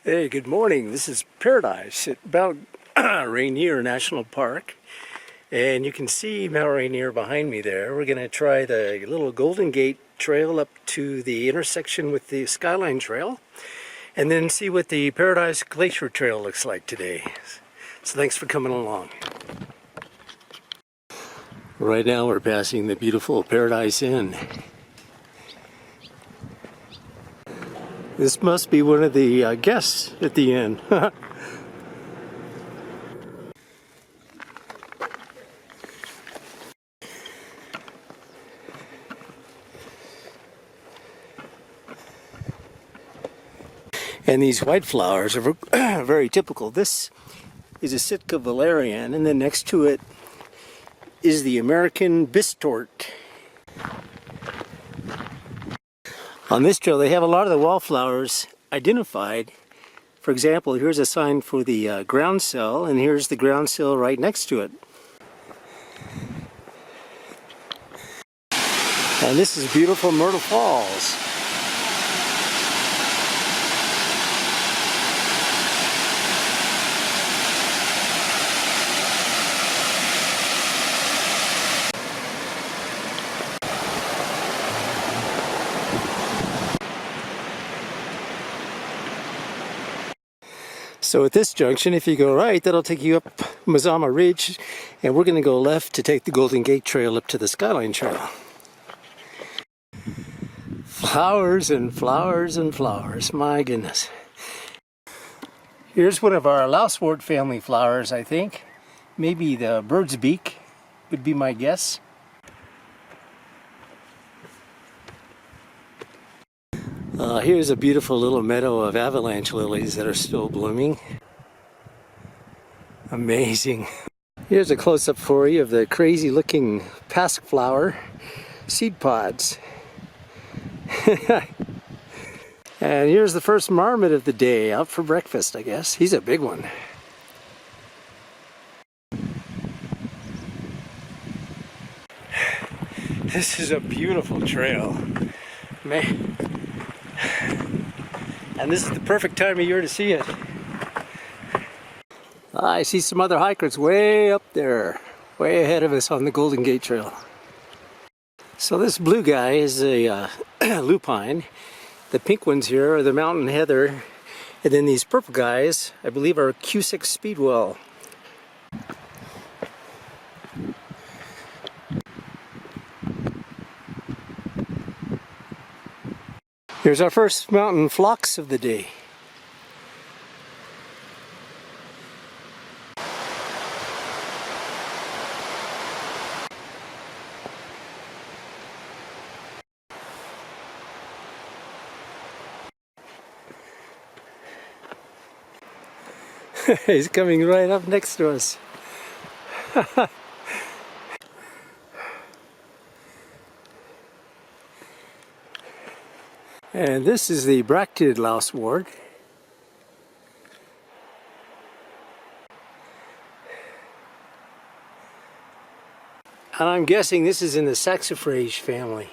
Hey, good morning. This is Paradise at Mount Rainier National Park. And you can see Mount Rainier behind me there. We're going to try the little Golden Gate Trail up to the intersection with the Skyline Trail. And then see what the Paradise Glacier Trail looks like today. So thanks for coming along. Right now we're passing the beautiful Paradise Inn. This must be one of the guests at the inn. And these white flowers are very typical. This is a Sitka valerian, and then next to it is the American bistort. On this trail, they have a lot of the wildflowers identified. For example, here's a sign for the groundsel, and here's the groundsel right next to it. And this is beautiful Myrtle Falls. So at this junction, if you go right, that'll take you up Mazama Ridge, and we're going to go left to take the Golden Gate Trail up to the Skyline Trail. Flowers and flowers and flowers, my goodness. Here's one of our lousewort family flowers, I think. Maybe the bird's beak would be my guess. Here's a beautiful little meadow of avalanche lilies that are still blooming. Amazing. Here's a close-up for you of the crazy looking pasque flower seed pods. And here's the first marmot of the day, out for breakfast, I guess. He's a big one. This is a beautiful trail, man. And this is the perfect time of year to see it. I see some other hikers way up there, way ahead of us on the Golden Gate Trail. So this blue guy is a lupine. The pink ones here are the mountain heather. And then these purple guys, I believe, are Cusick speedwell. Here's our first mountain phlox of the day. He's coming right up next to us. And this is the bracteated lousewort. And I'm guessing this is in the saxifrage family.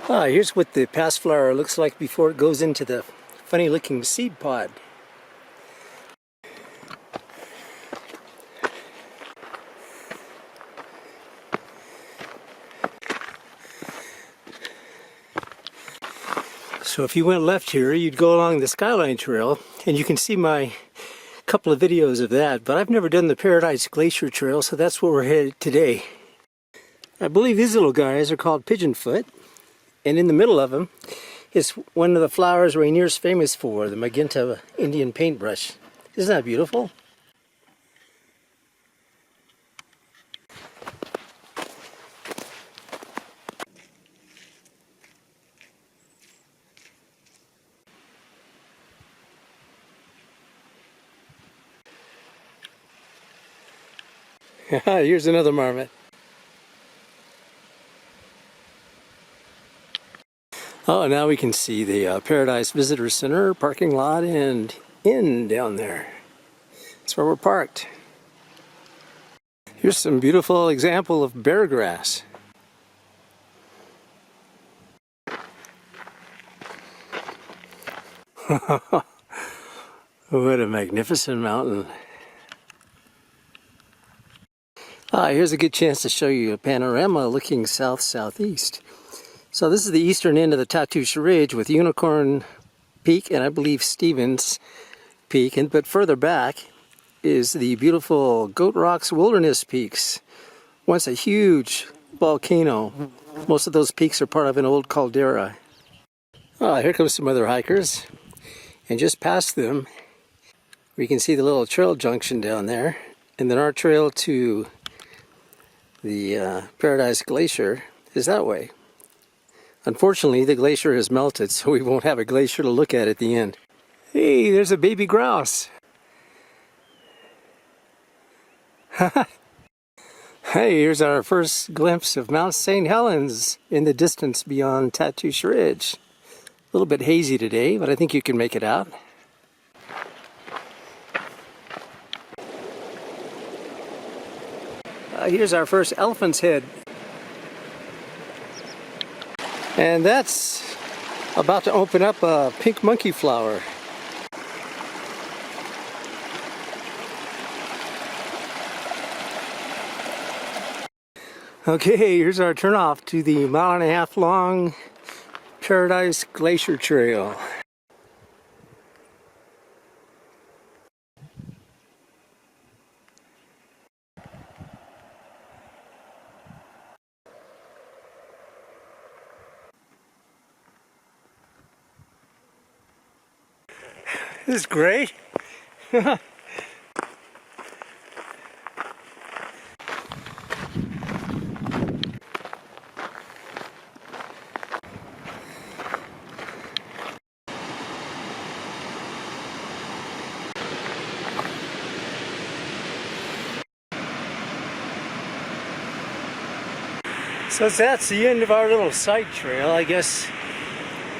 Here's what the passflower looks like before it goes into the funny looking seed pod. So if you went left here, you'd go along the Skyline Trail, and you can see my couple of videos of that, but I've never done the Paradise Glacier Trail, so that's where we're headed today. I believe these little guys are called pigeonfoot, and in the middle of them is one of the flowers Rainier's famous for, the magenta Indian paintbrush. Isn't that beautiful? Here's another marmot. Oh, now we can see the Paradise Visitor Center parking lot and inn down there. That's where we're parked. Here's some beautiful example of bear grass. What a magnificent mountain. Here's a good chance to show you a panorama looking south-southeast. So this is the eastern end of the Tatoosh Ridge with Unicorn Peak and I believe Stevens Peak. But further back is the beautiful Goat Rocks Wilderness Peaks. Once a huge volcano. Most of those peaks are part of an old caldera. Here comes some other hikers. And just past them, we can see the little trail junction down there. And then our trail to the Paradise Glacier is that way. Unfortunately, the glacier has melted, so we won't have a glacier to look at the end. Hey, there's a baby grouse. Hey, here's our first glimpse of Mount St Helens in the distance beyond Tatoosh Ridge. A little bit hazy today, but I think you can make it out. Here's our first elephant's head. And that's about to open up a pink monkey flower. Okay, here's our turnoff to the 1.5 mile long Paradise Glacier Trail. This is great. So that's the end of our little side trail. I guess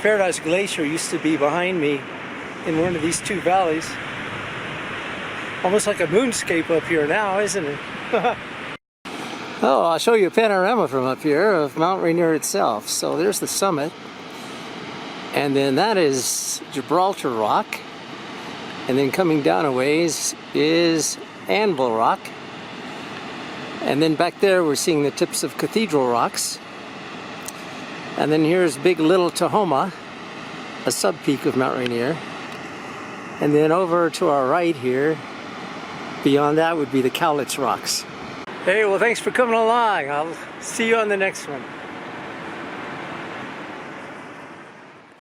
Paradise Glacier used to be behind me in one of these two valleys. Almost like a moonscape up here now, isn't it? Oh, I'll show you a panorama from up here of Mount Rainier itself. So there's the summit. And then that is Gibraltar Rock. And then coming down a ways is Anvil Rock. And then back there we're seeing the tips of Cathedral Rocks. And then here's Big Little Tahoma, a sub-peak of Mount Rainier. And then over to our right here, beyond that would be the Cowlitz Rocks. Hey, well thanks for coming along. I'll see you on the next one.